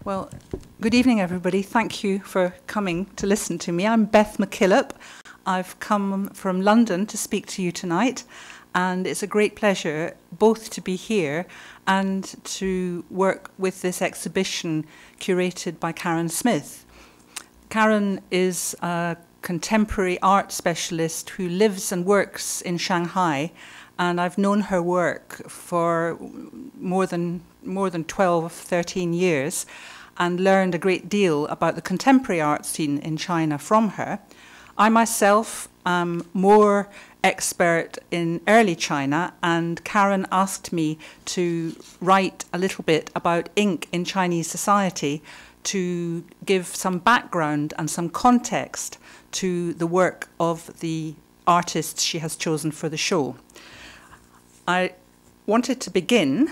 Well, good evening, everybody. Thank you for coming to listen to me. I'm Beth McKillop. I've come from London to speak to you tonight, and it's a great pleasure both to be here and to work with this exhibition curated by Karen Smith. Karen is a contemporary art specialist who lives and works in Shanghai, and I've known her work for more than 12, 13 years, and learned a great deal about the contemporary art scene in China from her. I myself am more expert in early China, and Karen asked me to write a little bit about ink in Chinese society to give some background and some context to the work of the artists she has chosen for the show. I wanted to begin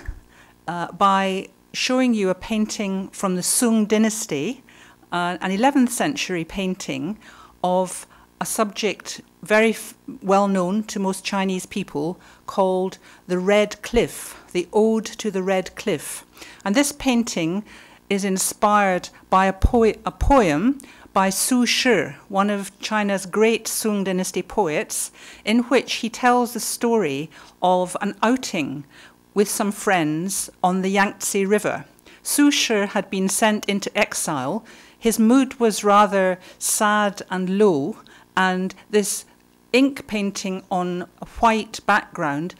by showing you a painting from the Sung dynasty, an 11th century painting of a subject very well known to most Chinese people called the Red Cliff, the Ode to the Red Cliff. And this painting is inspired by a poem by Su Shi, one of China's great Sung dynasty poets, in which he tells the story of an outing with some friends on the Yangtze River. Su Shi had been sent into exile. His mood was rather sad and low, and this ink painting on a white background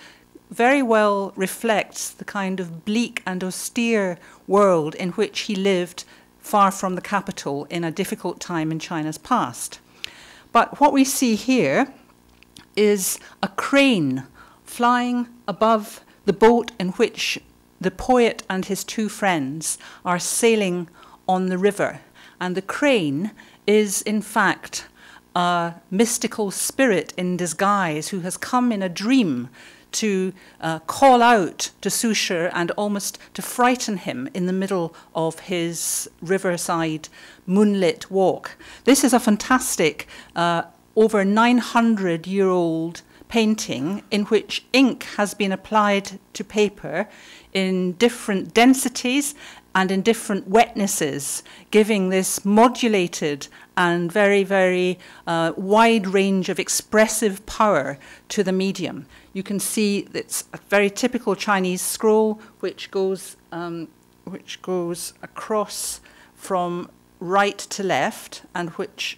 very well reflects the kind of bleak and austere world in which he lived far from the capital in a difficult time in China's past. But what we see here is a crane flying above the boat in which the poet and his two friends are sailing on the river. And the crane is, in fact, a mystical spirit in disguise who has come in a dream to call out to Su Shi and almost to frighten him in the middle of his riverside moonlit walk. This is a fantastic, over 900-year-old painting in which ink has been applied to paper in different densities and in different wetnesses, giving this modulated and very, very wide range of expressive power to the medium. You can see it's a very typical Chinese scroll which goes across from right to left, and which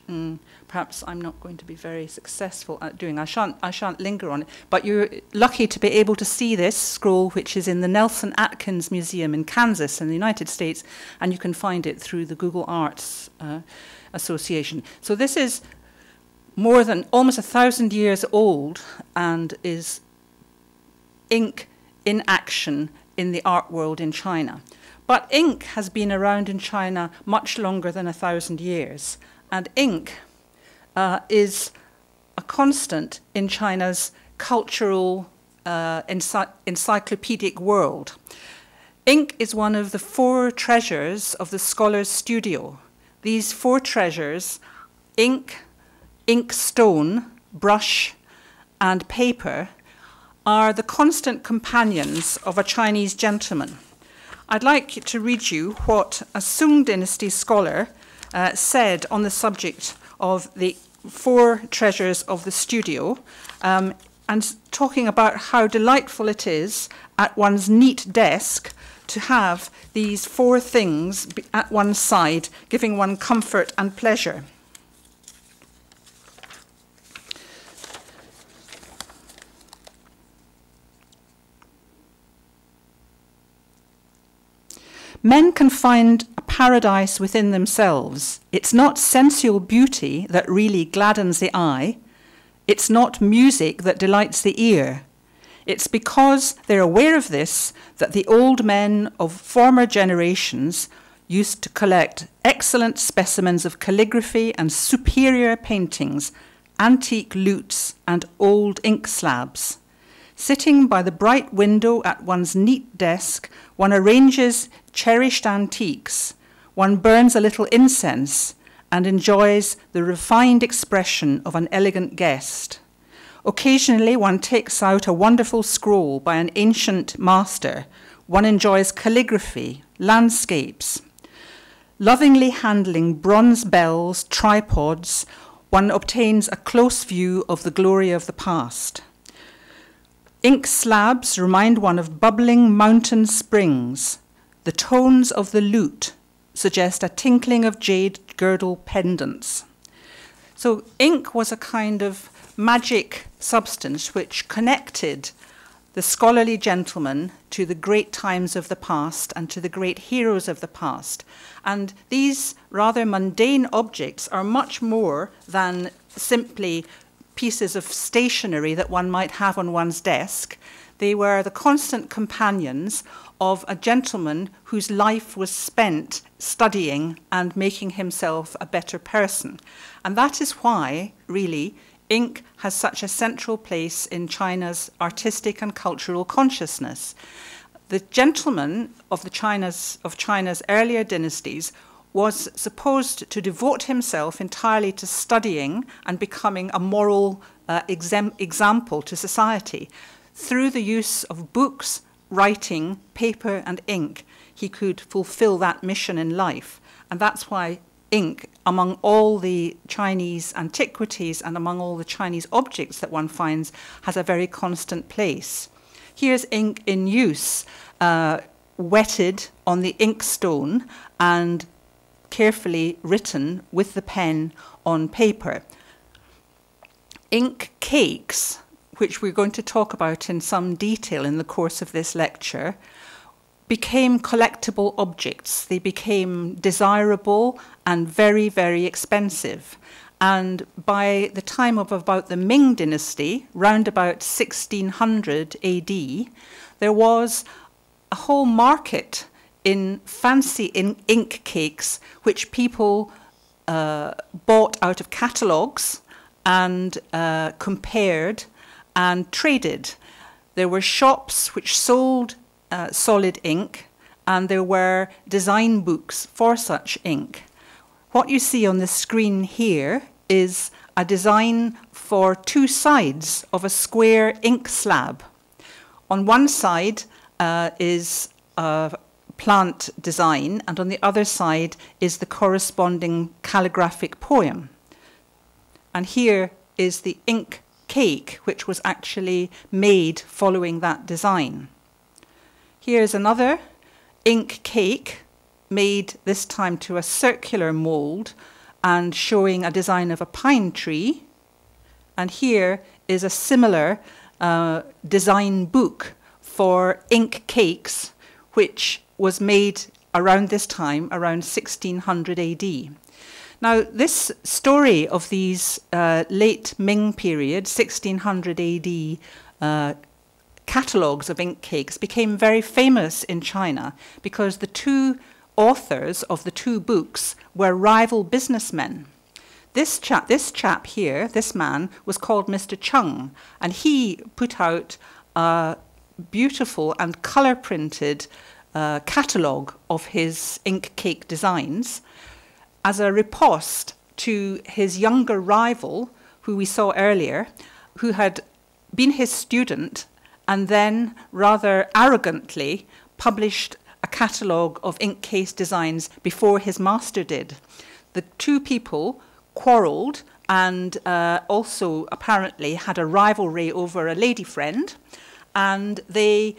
perhaps I'm not going to be very successful at doing. I shan't linger on it, but you're lucky to be able to see this scroll, which is in the Nelson Atkins Museum in Kansas in the United States, and you can find it through the Google Arts Association. So this is more than almost 1,000 years old and is ink in action in the art world in China. But ink has been around in China much longer than 1,000 years, and ink is a constant in China's cultural encyclopedic world. Ink is one of the 4 treasures of the scholar's studio. These 4 treasures, ink, inkstone, brush, and paper, are the constant companions of a Chinese gentleman. I'd like to read you what a Sung dynasty scholar said on the subject of the 4 treasures of the studio, and talking about how delightful it is at one's neat desk to have these 4 things at one's side, giving one comfort and pleasure. Men can find a paradise within themselves. It's not sensual beauty that really gladdens the eye. It's not music that delights the ear. It's because they're aware of this that the old men of former generations used to collect excellent specimens of calligraphy and superior paintings, antique lutes and old ink slabs. Sitting by the bright window at one's neat desk, one arranges cherished antiques, one burns a little incense, and enjoys the refined expression of an elegant guest. Occasionally, one takes out a wonderful scroll by an ancient master. One enjoys calligraphy, landscapes. Lovingly handling bronze bells, tripods, one obtains a close view of the glory of the past. Ink slabs remind one of bubbling mountain springs. The tones of the lute suggest a tinkling of jade girdle pendants. So ink was a kind of magic substance which connected the scholarly gentleman to the great times of the past and to the great heroes of the past. And these rather mundane objects are much more than simply pieces of stationery that one might have on one's desk. They were the constant companions of a gentleman whose life was spent studying and making himself a better person. And that is why, really, ink has such a central place in China's artistic and cultural consciousness. The gentleman of China's earlier dynasties was supposed to devote himself entirely to studying and becoming a moral example to society. Through the use of books, writing, paper, and ink, he could fulfill that mission in life. And that's why ink, among all the Chinese antiquities and among all the Chinese objects that one finds, has a very constant place. Here's ink in use, wetted on the inkstone and carefully written with the pen on paper. Ink cakes, which we're going to talk about in some detail in the course of this lecture, became collectible objects. They became desirable and very, very expensive. And by the time of about the Ming dynasty, round about 1600 AD, there was a whole market in fancy ink cakes, which people bought out of catalogues and compared and traded. There were shops which sold solid ink, and there were design books for such ink. What you see on the screen here is a design for two sides of a square ink slab. On one side is a plant design, and on the other side is the corresponding calligraphic poem. And here is the ink cake, which was actually made following that design. Here's another ink cake made this time to a circular mold and showing a design of a pine tree. And here is a similar design book for ink cakes, which was made around this time, around 1600 AD. Now, this story of these late Ming period, 1600 AD catalogues of ink cakes became very famous in China because the two authors of the two books were rival businessmen. This chap here, this man, was called Mr. Chung, and he put out a beautiful and colour-printed catalogue of his ink cake designs as a riposte to his younger rival, who we saw earlier, who had been his student and then rather arrogantly published a catalogue of ink case designs before his master did. The two people quarrelled and also apparently had a rivalry over a lady friend, and they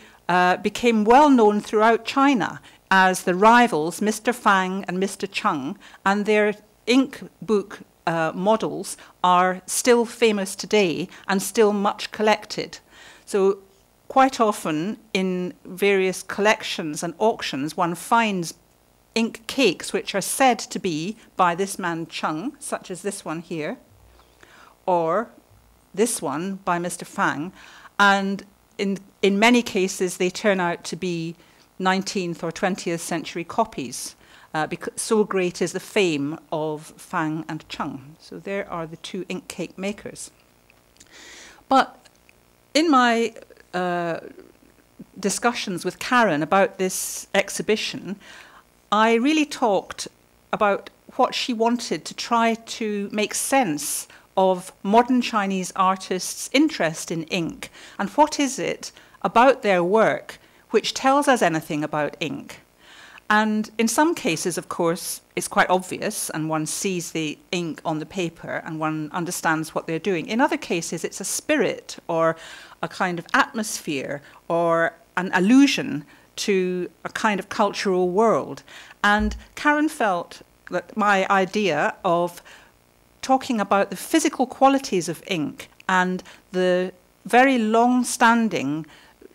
became well known throughout China as the rivals Mr. Fang and Mr. Chung, and their ink book models are still famous today and still much collected. So quite often in various collections and auctions, one finds ink cakes which are said to be by this man Chung, such as this one here, or this one by Mr. Fang, and in many cases they turn out to be 19th or 20th century copies, because so great is the fame of Fang and Chung. So there are the two ink cake makers. But in my discussions with Karen about this exhibition, I really talked about what she wanted to try to make sense of modern Chinese artists' interest in ink, and what is it about their work which tells us anything about ink. And in some cases, of course, it's quite obvious and one sees the ink on the paper and one understands what they're doing. In other cases, it's a spirit or a kind of atmosphere or an allusion to a kind of cultural world. And Karen felt that my idea of talking about the physical qualities of ink and the very long-standing,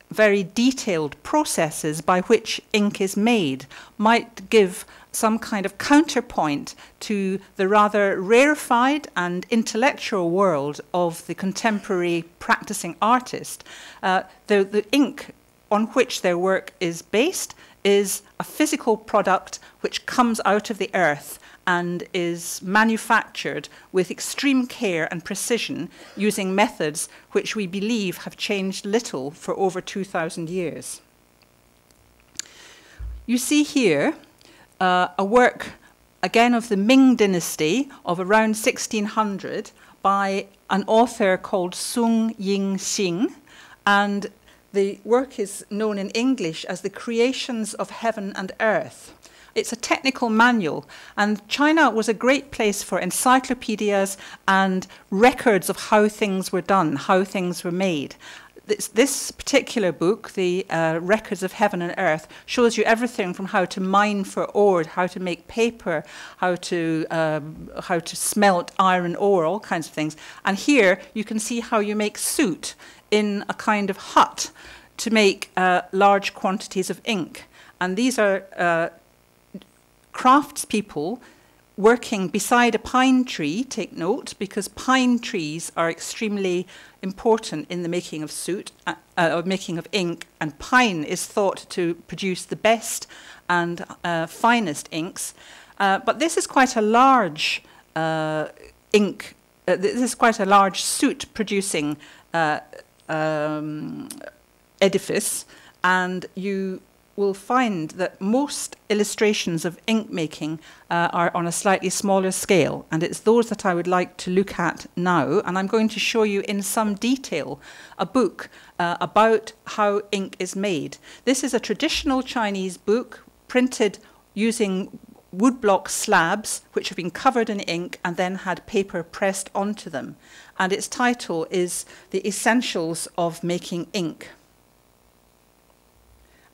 very detailed processes by which ink is made might give some kind of counterpoint to the rather rarefied and intellectual world of the contemporary practicing artist. The ink on which their work is based is a physical product which comes out of the earth and is manufactured with extreme care and precision using methods which we believe have changed little for over 2,000 years. You see here a work, again, of the Ming dynasty of around 1600 by an author called Sun Yingxing, and the work is known in English as The Creations of Heaven and Earth. It's a technical manual, and China was a great place for encyclopedias and records of how things were done, how things were made. This particular book, the Records of Heaven and Earth, shows you everything from how to mine for ore, how to make paper, how to smelt iron ore, all kinds of things. And here you can see how you make soot in a kind of hut to make large quantities of ink. And these are craftspeople working beside a pine tree. Take note, because pine trees are extremely important in the making of soot, or making of ink, and pine is thought to produce the best and finest inks. But this is quite a large ink, this is quite a large soot producing edifice, and you will find that most illustrations of ink making are on a slightly smaller scale, and it's those that I would like to look at now. And I'm going to show you in some detail a book about how ink is made. This is a traditional Chinese book printed using woodblock slabs which have been covered in ink and then had paper pressed onto them. And its title is The Essentials of Making Ink.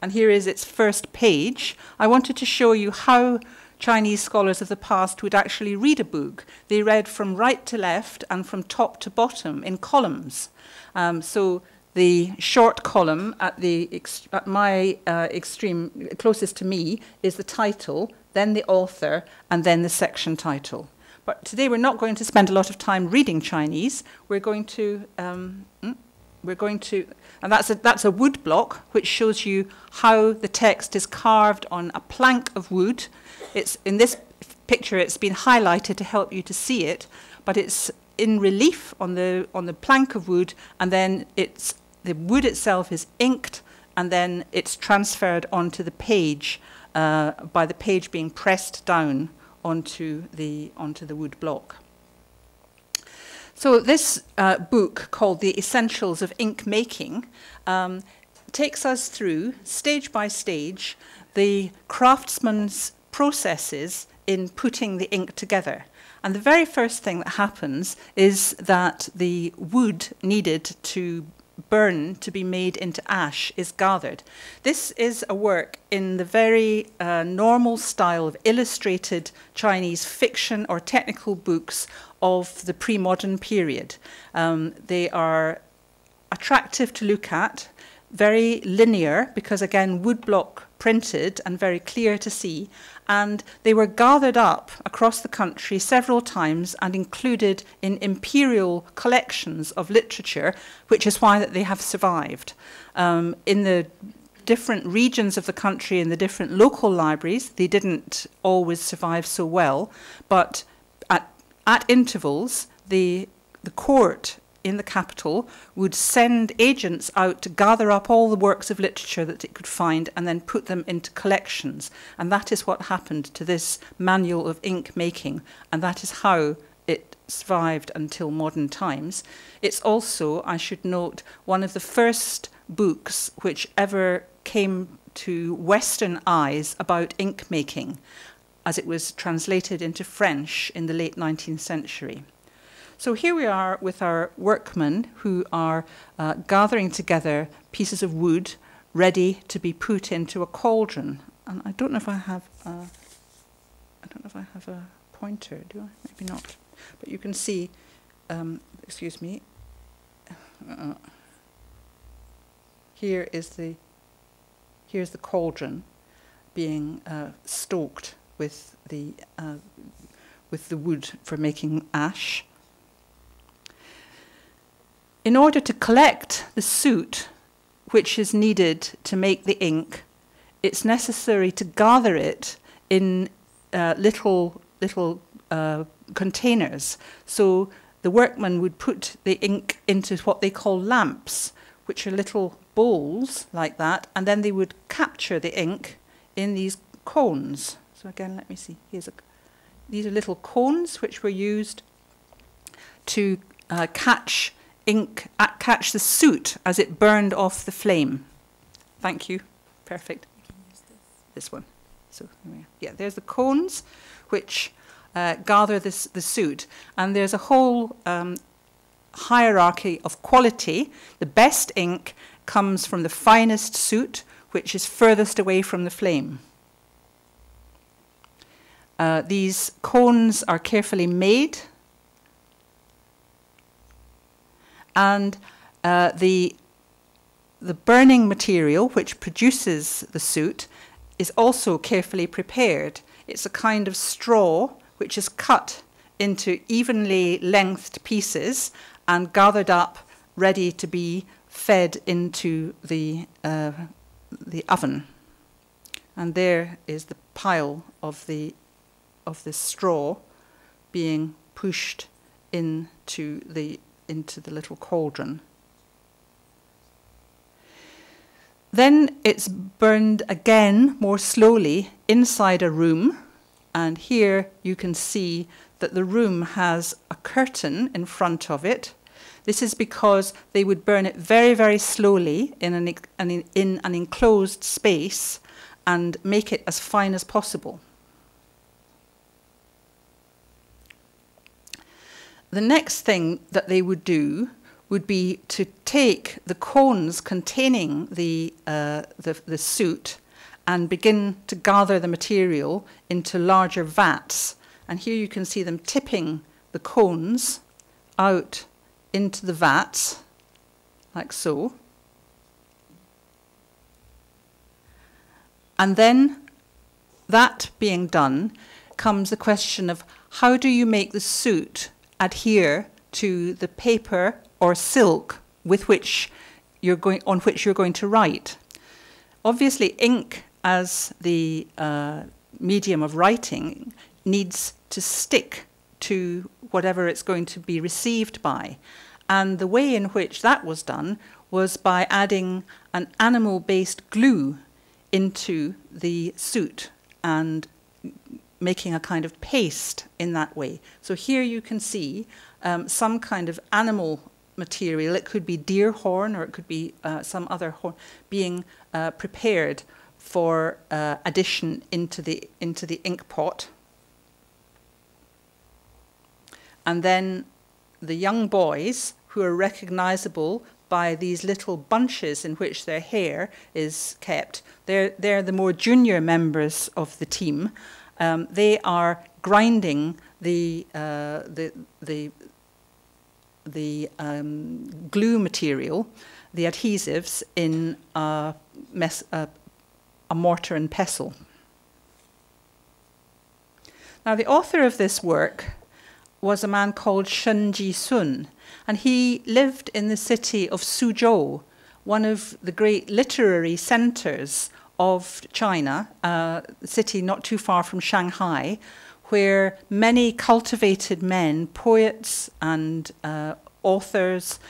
And here is its first page. I wanted to show you how Chinese scholars of the past would actually read a book. They read from right to left and from top to bottom in columns. So the short column at my extreme, closest to me, is the title, then the author, and then the section title. But today we're not going to spend a lot of time reading Chinese. We're going to, and that's a wood block which shows you how the text is carved on a plank of wood. It's in this picture. It's been highlighted to help you to see it, but it's in relief on the plank of wood, and then the wood itself is inked, and then it's transferred onto the page by the page being pressed down onto the wood block. So this book, called The Essentials of Ink Making, takes us through, stage by stage, the craftsman's processes in putting the ink together. And the very first thing that happens is that the wood needed to burn to be made into ash is gathered. This is a work in the very normal style of illustrated Chinese fiction or technical books of the pre-modern period. They are attractive to look at, very linear, because again woodblock printed and very clear to see, and they were gathered up across the country several times and included in imperial collections of literature, which is why that they have survived. In the different regions of the country, in the different local libraries, they didn't always survive so well, but at intervals, the court in the capital would send agents out to gather up all the works of literature that it could find and then put them into collections. And that is what happened to this manual of ink making, and that is how it survived until modern times. It's also, I should note, one of the first books which ever came to Western eyes about ink making, as it was translated into French in the late 19th century. So here we are with our workmen who are gathering together pieces of wood ready to be put into a cauldron. And I don't know if I have a pointer, do I? Maybe not. But you can see, excuse me, here's the cauldron being stoked with the wood for making ash. In order to collect the soot which is needed to make the ink, it's necessary to gather it in little containers. So the workman would put the ink into what they call lamps, which are little bowls like that, and then they would capture the ink in these cones. So again, let me see. These are little cones which were used to catch catch the soot as it burned off the flame. Thank you. Perfect. You can use this one. So yeah, there's the cones which gather the soot, and there's a whole hierarchy of quality. The best ink comes from the finest soot, which is furthest away from the flame. These cones are carefully made, and the burning material which produces the soot is also carefully prepared. It's a kind of straw which is cut into evenly lengthed pieces and gathered up, ready to be fed into the oven. And there is the pile of the straw being pushed into the little cauldron. Then it's burned again more slowly inside a room, and here you can see that the room has a curtain in front of it. This is because they would burn it very, very slowly in an enclosed space and make it as fine as possible. The next thing that they would do would be to take the cones containing the soot and begin to gather the material into larger vats. And here you can see them tipping the cones out into the vats, like so. And then, that being done, comes the question of how do you make the soot adhere to the paper or silk with which on which you're going to write. Obviously, ink as the medium of writing needs to stick to whatever it's going to be received by. And the way in which that was done was by adding an animal-based glue into the soot and making a kind of paste in that way. So here you can see some kind of animal material. It could be deer horn, or it could be some other horn, being prepared for addition into the ink pot. And then the young boys, who are recognizable by these little bunches in which their hair is kept, they're the more junior members of the team. They are grinding the glue material, the adhesives, in a mortar and pestle. Now, the author of this work was a man called Shen Ji-sun, and he lived in the city of Suzhou, one of the great literary centers of China, a city not too far from Shanghai, where many cultivated men, poets and authors,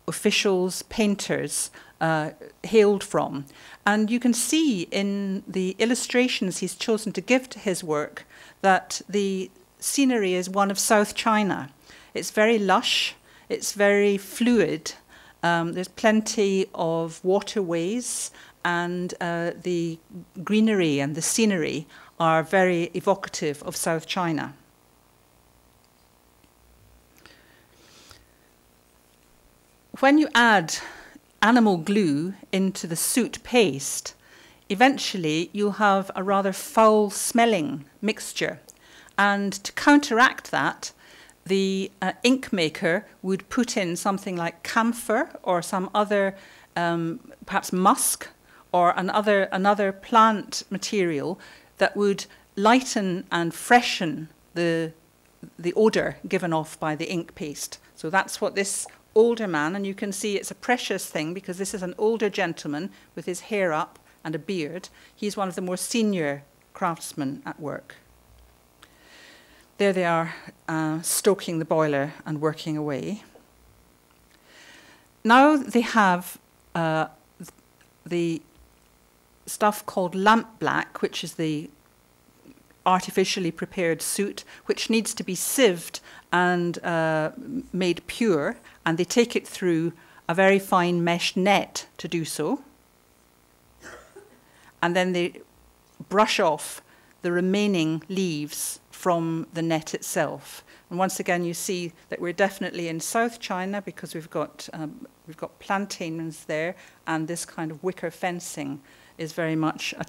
officials, painters, hailed from. And you can see in the illustrations he's chosen to give to his work that the scenery is one of South China. It's very lush, it's very fluid, There's plenty of waterways, and the greenery and the scenery are very evocative of South China. When you add animal glue into the soot paste, eventually you'll have a rather foul-smelling mixture. And to counteract that, the ink maker would put in something like camphor or some other, perhaps musk, or another plant material that would lighten and freshen the odour given off by the ink paste. So that's what this older man, and you can see it's a precious thing because this is an older gentleman with his hair up and a beard. He's one of the more senior craftsmen at work. There they are, stoking the boiler and working away. Now they have the stuff called lamp black, which is the artificially prepared soot, which needs to be sieved and made pure, and they take it through a very fine mesh net to do so. And then they brush off the remaining leaves from the net itself. And once again, you see that we're definitely in South China because we've got plantains there, and this kind of wicker fencing is very much a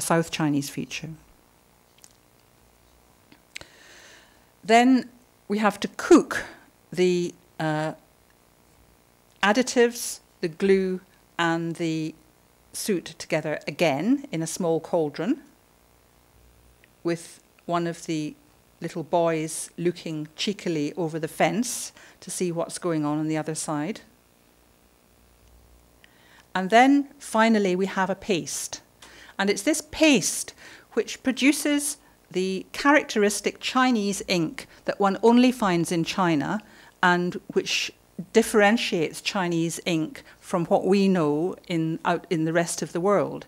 South Chinese feature. Then we have to cook the additives, the glue, and the soot together again in a small cauldron with one of the little boys looking cheekily over the fence to see what's going on the other side. And then finally we have a paste. And it's this paste which produces the characteristic Chinese ink that one only finds in China and which differentiates Chinese ink from what we know out in the rest of the world.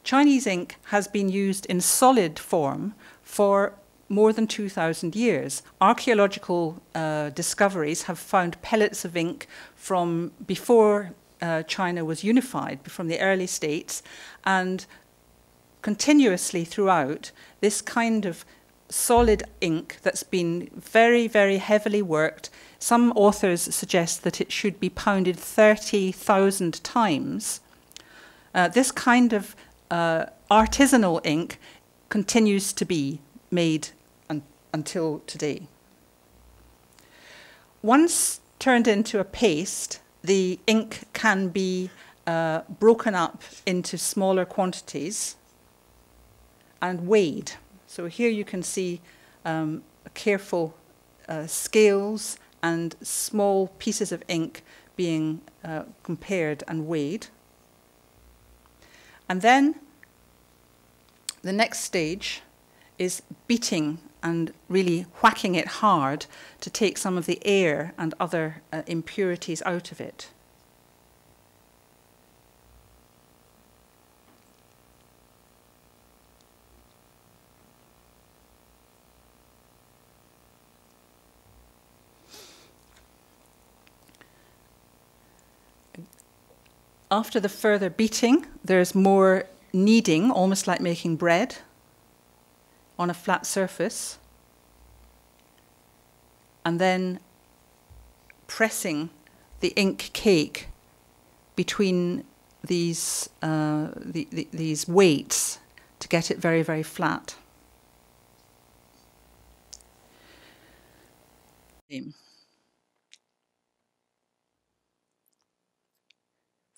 Chinese ink has been used in solid form for more than 2,000 years. Archaeological discoveries have found pellets of ink from before China was unified, from the early states, and continuously throughout, this kind of solid ink that's been very, very heavily worked. Some authors suggest that it should be pounded 30,000 times. This kind of artisanal ink continues to be made until today. Once turned into a paste, the ink can be broken up into smaller quantities and weighed. So here you can see careful scales and small pieces of ink being compared and weighed. And then the next stage is beating and really whacking it hard to take some of the air and other impurities out of it. After the further beating, there's more kneading, almost like making bread, on a flat surface, and then pressing the ink cake between these weights to get it very, very flat.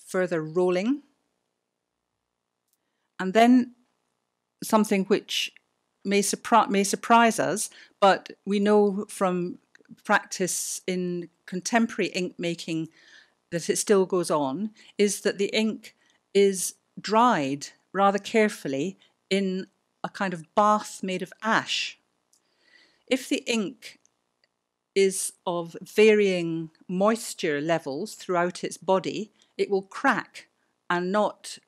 Further rolling, and then something which may surprise us, but we know from practice in contemporary ink making that it still goes on, is that the ink is dried rather carefully in a kind of bath made of ash. If the ink is of varying moisture levels throughout its body, it will crack and not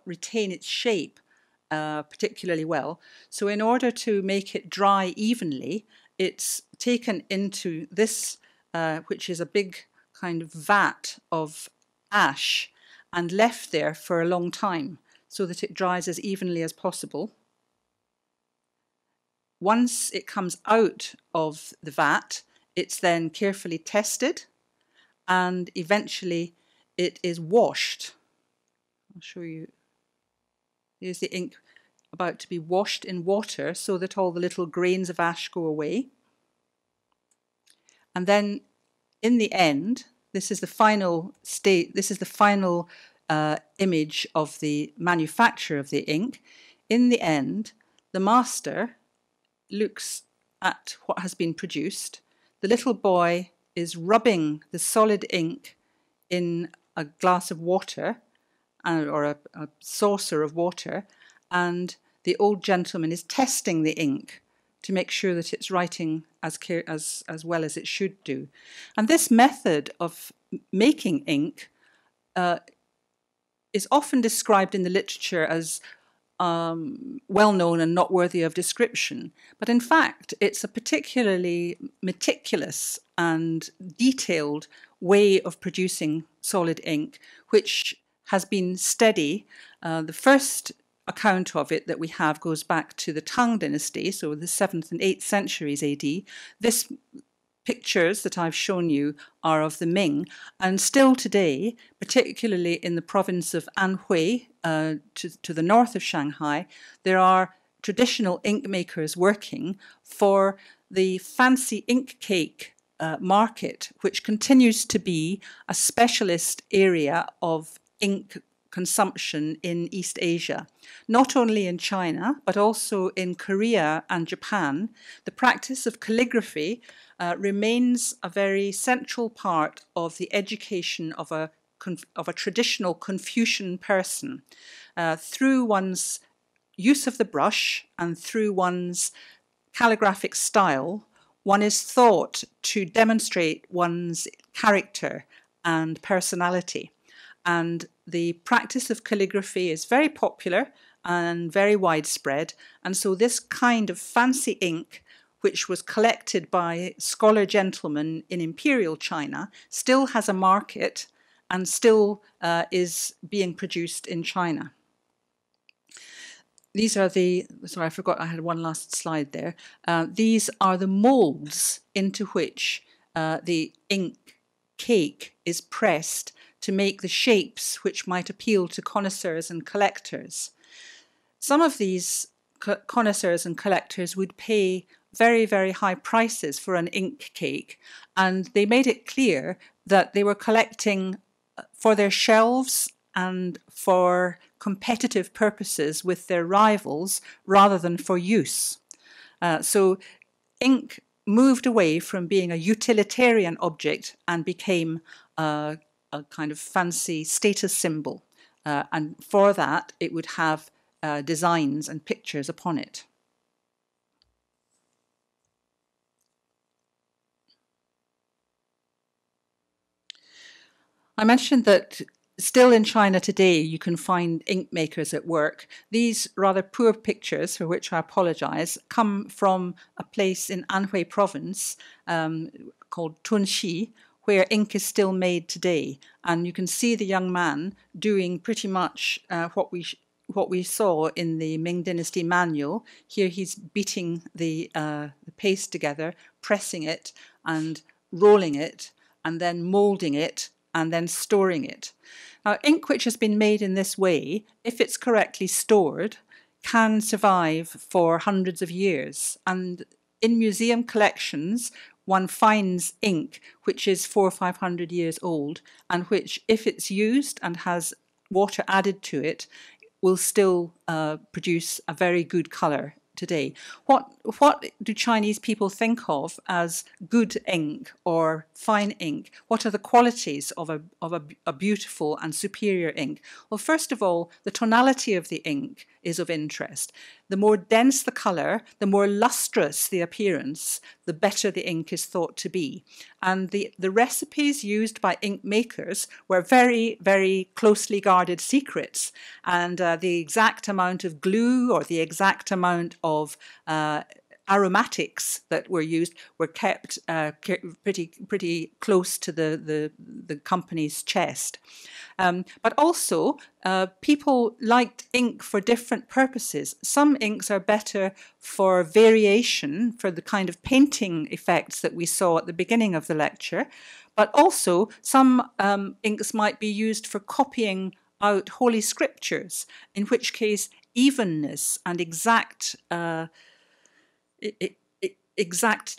retain its shape particularly well. So in order to make it dry evenly, it's taken into this, which is a big kind of vat of ash and left there for a long time so that it dries as evenly as possible. Once it comes out of the vat, it's then carefully tested and eventually it is washed. I'll show you. Here's the ink about to be washed in water so that all the little grains of ash go away. And then in the end, this is the final state, this is the final image of the manufacture of the ink. In the end, the master looks at what has been produced. The little boy is rubbing the solid ink in a glass of water or a saucer of water, and the old gentleman is testing the ink to make sure that it's writing as well as it should do. And this method of making ink is often described in the literature as well-known and not worthy of description. But in fact, it's a particularly meticulous and detailed way of producing solid ink, which has been steady. The first account of it that we have goes back to the Tang dynasty, so the 7th and 8th centuries AD. This pictures that I've shown you are of the Ming, and still today, particularly in the province of Anhui, to the north of Shanghai, there are traditional ink makers working for the fancy ink cake market, which continues to be a specialist area of ink consumption in East Asia. Not only in China, but also in Korea and Japan, the practice of calligraphy remains a very central part of the education of a traditional Confucian person. Through one's use of the brush and through one's calligraphic style, one is thought to demonstrate one's character and personality. And the practice of calligraphy is very popular and very widespread. And so this kind of fancy ink, which was collected by scholar gentlemen in imperial China, still has a market and still is being produced in China. These are the, sorry, I forgot I had one last slide there. These are the molds into which the ink cake is pressed to make the shapes which might appeal to connoisseurs and collectors. Some of these connoisseurs and collectors would pay very, very high prices for an ink cake, and they made it clear that they were collecting for their shelves and for competitive purposes with their rivals rather than for use. So ink moved away from being a utilitarian object and became a kind of fancy status symbol. And for that, it would have designs and pictures upon it. I mentioned that still in China today, you can find ink makers at work. These rather poor pictures, for which I apologize, come from a place in Anhui province called Tunxi, where ink is still made today. And you can see the young man doing pretty much what we saw in the Ming Dynasty manual. Here he's beating the paste together, pressing it and rolling it, and then moulding it, and then storing it. Now, ink which has been made in this way, if it's correctly stored, can survive for hundreds of years. And in museum collections, one finds ink which is 400 or 500 years old, and which, if it's used and has water added to it, will still produce a very good colour today. What do Chinese people think of as good ink or fine ink? What are the qualities of a beautiful and superior ink? Well, first of all, the tonality of the ink is of interest. The more dense the colour, the more lustrous the appearance, the better the ink is thought to be. And the recipes used by ink makers were very, very closely guarded secrets. And the exact amount of glue or the exact amount of aromatics that were used were kept pretty close to the company's chest. But also, people liked ink for different purposes. Some inks are better for variation, for the kind of painting effects that we saw at the beginning of the lecture. But also, some inks might be used for copying out Holy Scriptures, in which case evenness and exact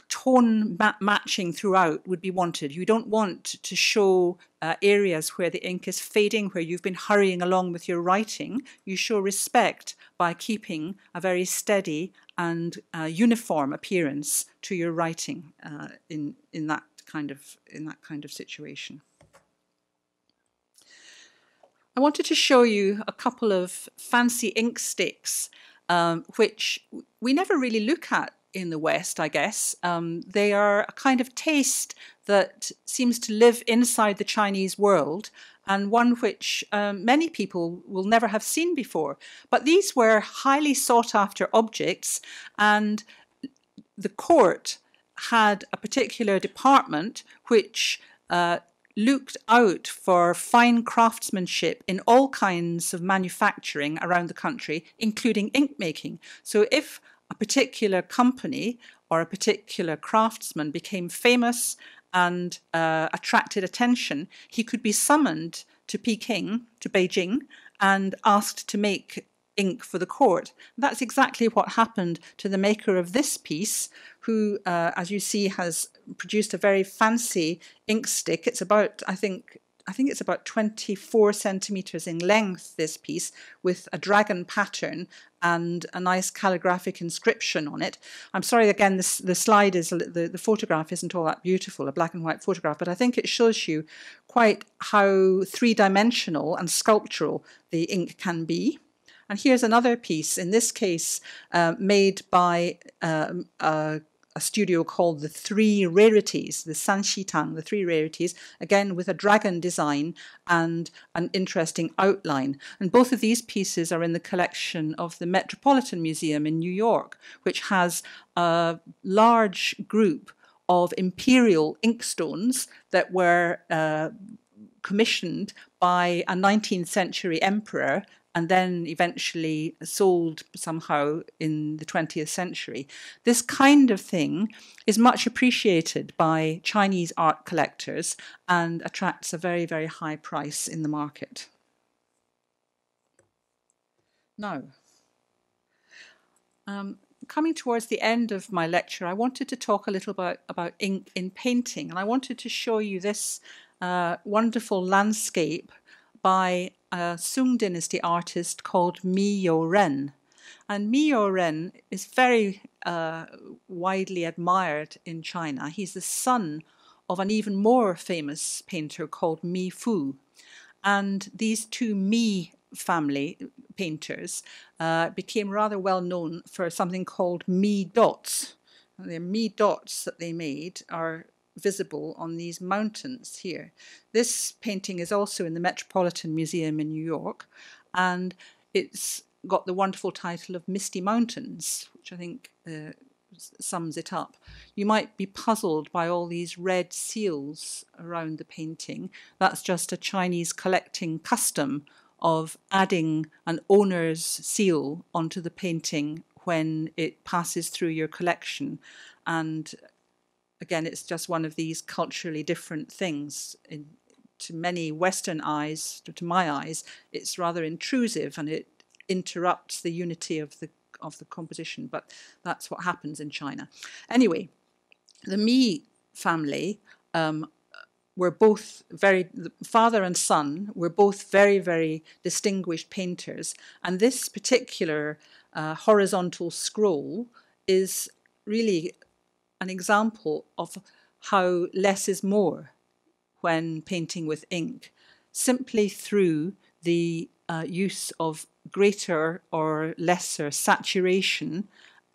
tone matching throughout would be wanted. You don't want to show areas where the ink is fading, where you've been hurrying along with your writing. You show respect by keeping a very steady and uniform appearance to your writing in that kind of situation. I wanted to show you a couple of fancy ink sticks, which we never really look at in the West, I guess. They are a kind of taste that seems to live inside the Chinese world, and one which many people will never have seen before. But these were highly sought after objects, and the court had a particular department which looked out for fine craftsmanship in all kinds of manufacturing around the country, including ink making. So if a particular company or a particular craftsman became famous and attracted attention, he could be summoned to Peking, to Beijing, and asked to make ink for the court. That's exactly what happened to the maker of this piece, who, as you see, has produced a very fancy ink stick. It's about, I think it's about 24 centimeters in length, this piece, with a dragon pattern and a nice calligraphic inscription on it. I'm sorry, again, the slide is, the photograph isn't all that beautiful, a black and white photograph, but I think it shows you quite how three-dimensional and sculptural the ink can be. And here's another piece, in this case made by a studio called the Three Rarities, the Sanxitang, the Three Rarities, again with a dragon design and an interesting outline. And both of these pieces are in the collection of the Metropolitan Museum in New York, which has a large group of imperial inkstones that were commissioned by a 19th century emperor and then eventually sold somehow in the 20th century. This kind of thing is much appreciated by Chinese art collectors and attracts a very, very high price in the market. Now, coming towards the end of my lecture, I wanted to talk a little about ink in painting, and I wanted to show you this wonderful landscape by a Sung Dynasty artist called Mi Yo-ren. And Mi Yo-ren is very widely admired in China. He's the son of an even more famous painter called Mi Fu. And these two Mi family painters became rather well known for something called Mi dots. And the Mi dots that they made are visible on these mountains here. This painting is also in the Metropolitan Museum in New York, and it's got the wonderful title of Misty Mountains, which I think sums it up. You might be puzzled by all these red seals around the painting. That's just a Chinese collecting custom of adding an owner's seal onto the painting when it passes through your collection. And again, it's just one of these culturally different things. To many Western eyes, to my eyes, it's rather intrusive and it interrupts the unity of the composition, but that's what happens in China. Anyway, the Mi family were both the father and son were both very, very distinguished painters, and this particular horizontal scroll is really an example of how less is more when painting with ink, simply through the use of greater or lesser saturation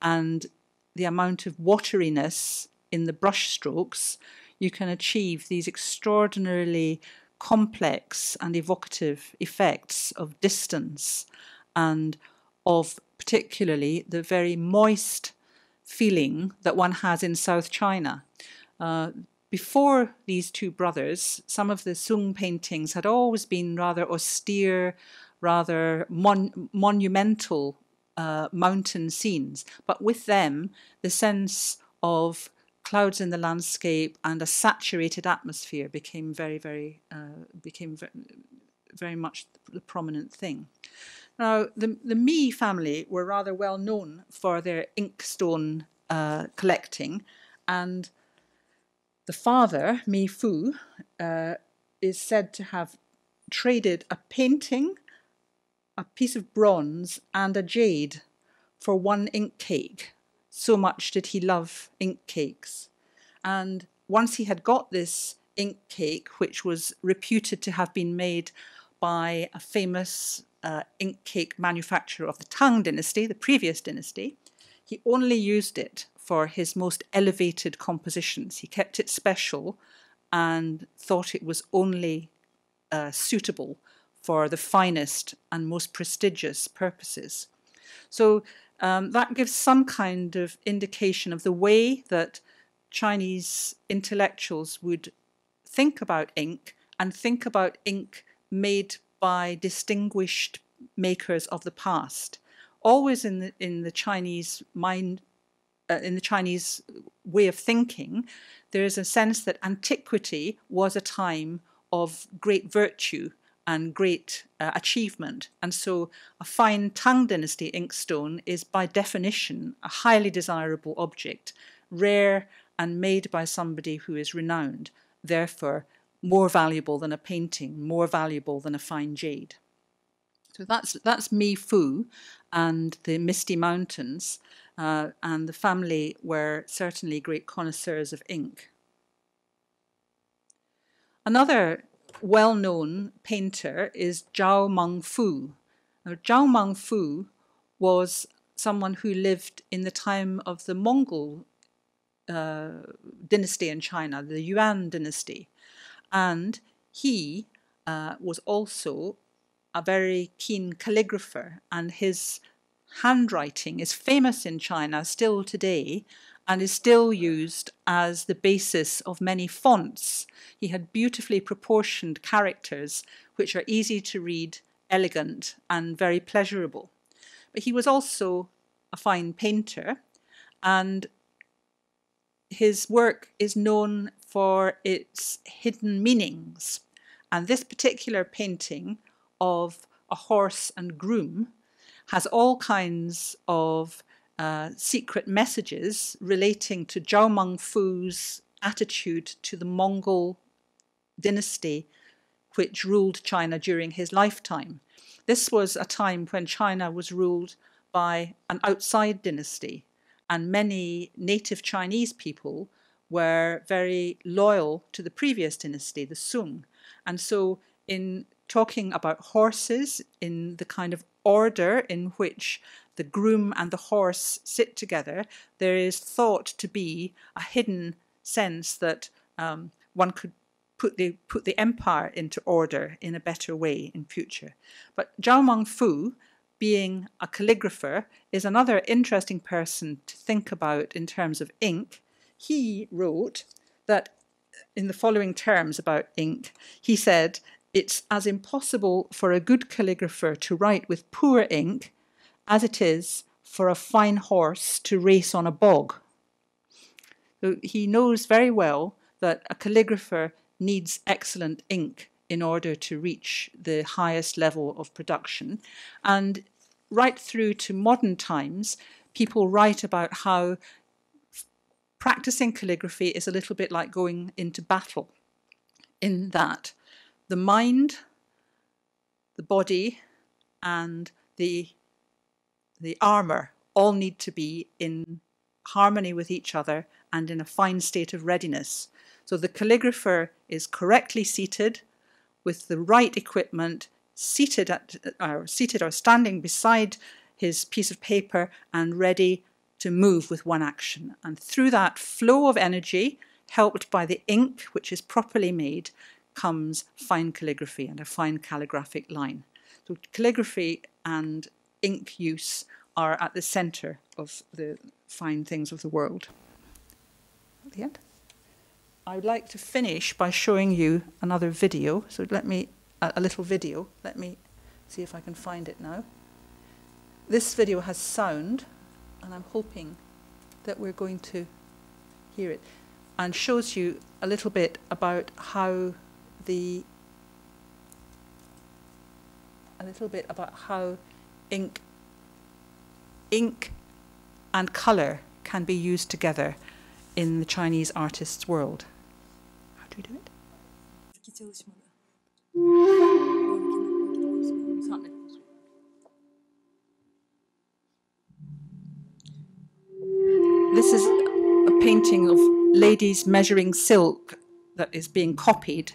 and the amount of wateriness in the brush strokes, you can achieve these extraordinarily complex and evocative effects of distance and of particularly the very moist feeling that one has in South China. Before these two brothers, some of the Sung paintings had always been rather austere, rather monumental mountain scenes. But with them, the sense of clouds in the landscape and a saturated atmosphere became very much the prominent thing. Now, the Mi family were rather well known for their inkstone collecting, and the father, Mi Fu, is said to have traded a painting, a piece of bronze, and a jade for one ink cake. So much did he love ink cakes. And once he had got this ink cake, which was reputed to have been made by a famous ink cake manufacturer of the Tang dynasty, the previous dynasty, he only used it for his most elevated compositions. He kept it special and thought it was only suitable for the finest and most prestigious purposes. So that gives some kind of indication of the way that Chinese intellectuals would think about ink, and think about ink made by distinguished makers of the past. Always in the Chinese mind, in the Chinese way of thinking, there is a sense that antiquity was a time of great virtue and great achievement. And so a fine Tang dynasty inkstone is by definition a highly desirable object, rare and made by somebody who is renowned, therefore more valuable than a painting, more valuable than a fine jade. So that's Mi Fu and the Misty Mountains, and the family were certainly great connoisseurs of ink. Another well-known painter is Zhao Mengfu. Now, Zhao Mengfu was someone who lived in the time of the Mongol dynasty in China, the Yuan dynasty, and he was also a very keen calligrapher, and his handwriting is famous in China still today and is still used as the basis of many fonts. He had beautifully proportioned characters which are easy to read, elegant, and very pleasurable. But he was also a fine painter, and his work is known for its hidden meanings. And this particular painting of a horse and groom has all kinds of secret messages relating to Zhao Mengfu's attitude to the Mongol dynasty which ruled China during his lifetime. This was a time when China was ruled by an outside dynasty, and many native Chinese people were very loyal to the previous dynasty, the Sung. And so in talking about horses, in the kind of order in which the groom and the horse sit together, there is thought to be a hidden sense that one could put the empire into order in a better way in future. But Zhao Mengfu, being a calligrapher, is another interesting person to think about in terms of ink. He wrote that in the following terms about ink. He said, "It's as impossible for a good calligrapher to write with poor ink as it is for a fine horse to race on a bog." So he knows very well that a calligrapher needs excellent ink in order to reach the highest level of production. And right through to modern times, people write about how practicing calligraphy is a little bit like going into battle, in that the mind, the body, and the armour all need to be in harmony with each other and in a fine state of readiness. So the calligrapher is correctly seated with the right equipment, seated or standing beside his piece of paper and ready to move with one action. And through that flow of energy, helped by the ink, which is properly made, comes fine calligraphy and a fine calligraphic line. So calligraphy and ink use are at the centre of the fine things of the world. At the end. I would like to finish by showing you another video. So let me, a little video. Let me see if I can find it now. This video has sound, and I'm hoping that we're going to hear it, and shows you a little bit about how ink and colour can be used together in the Chinese artist's world. How do we do it? This is a painting of ladies measuring silk that is being copied.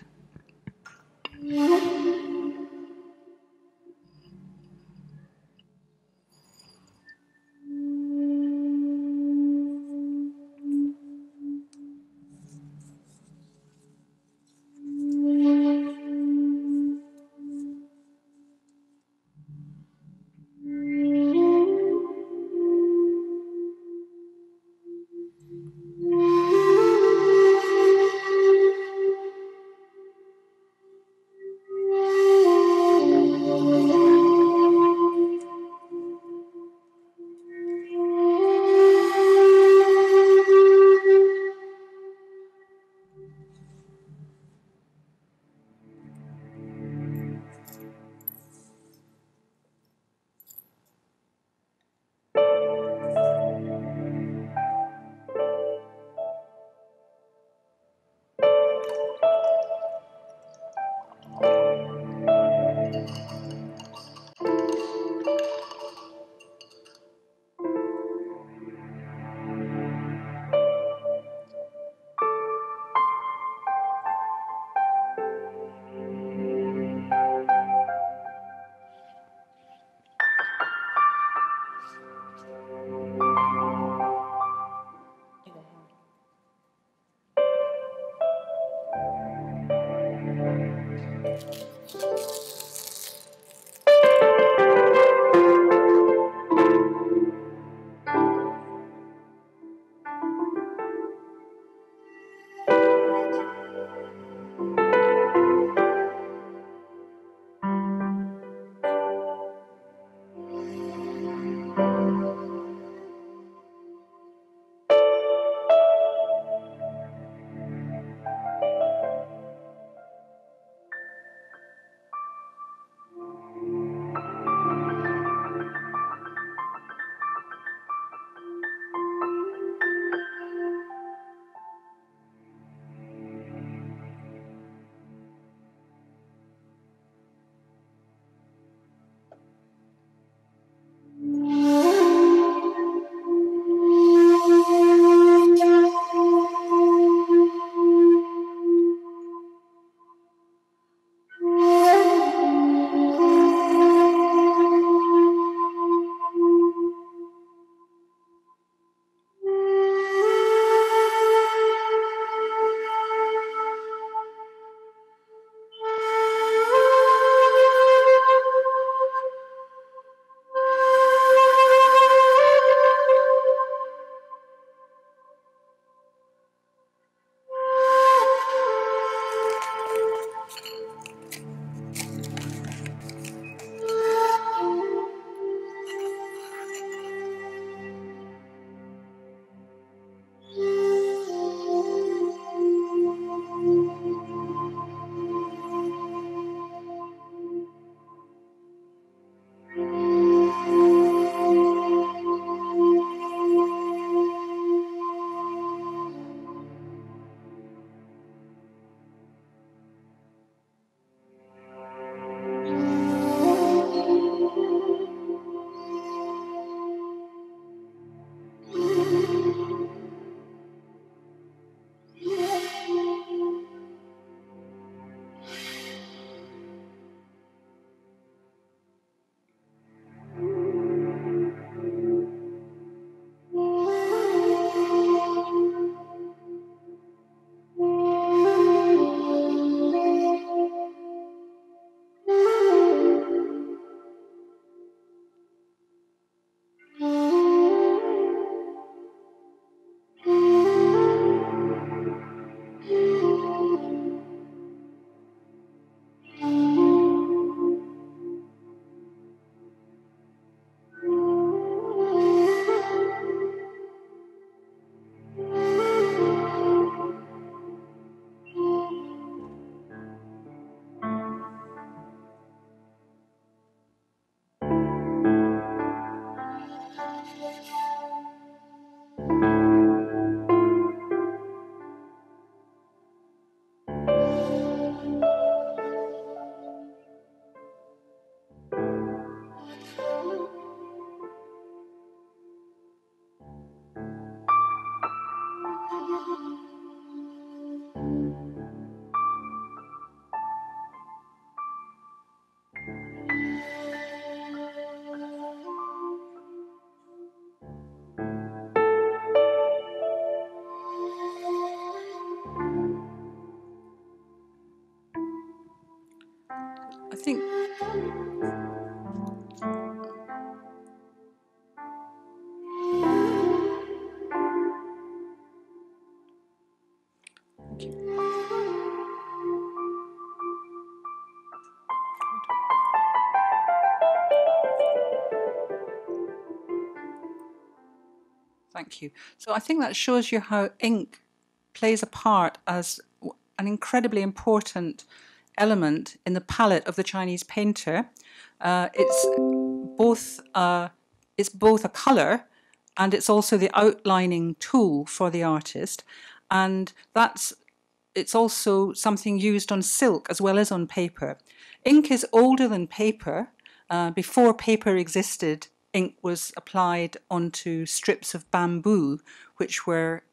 Thank you. So I think that shows you how ink plays a part as an incredibly important element in the palette of the Chinese painter. It's both a color and it's also the outlining tool for the artist, and it's also something used on silk as well as on paper. Ink is older than paper. Before paper existed, ink was applied onto strips of bamboo, which were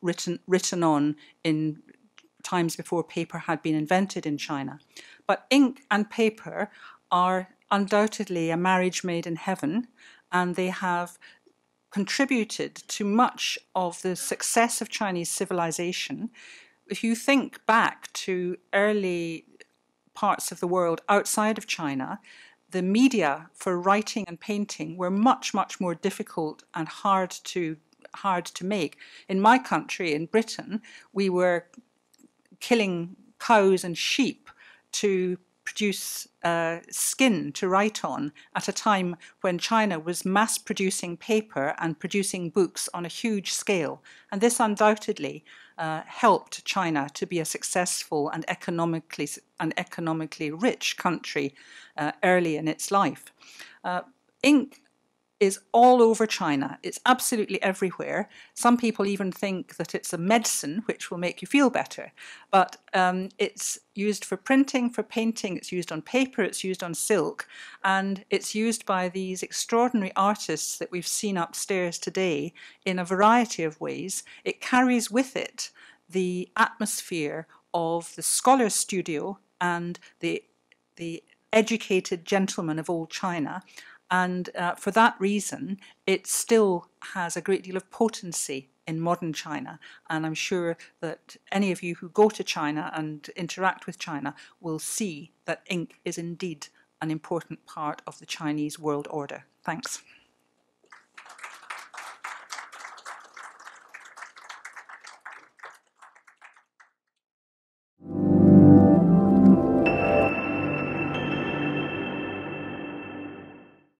written on in times before paper had been invented in China. But ink and paper are undoubtedly a marriage made in heaven, and they have contributed to much of the success of Chinese civilization. If you think back to early parts of the world outside of China, the media for writing and painting were much, much more difficult and hard to make. In my country, in Britain, we were killing cows and sheep to produce skin to write on at a time when China was mass producing paper and producing books on a huge scale. And this undoubtedly helped China to be a successful and economically rich country early in its life. Ink is all over China. It's absolutely everywhere. Some people even think that it's a medicine which will make you feel better. But it's used for printing, for painting, it's used on paper, it's used on silk, and it's used by these extraordinary artists that we've seen upstairs today in a variety of ways. It carries with it the atmosphere of the scholar's studio and the educated gentleman of old China. And for that reason, it still has a great deal of potency in modern China. And I'm sure that any of you who go to China and interact with China will see that ink is indeed an important part of the Chinese world order. Thanks.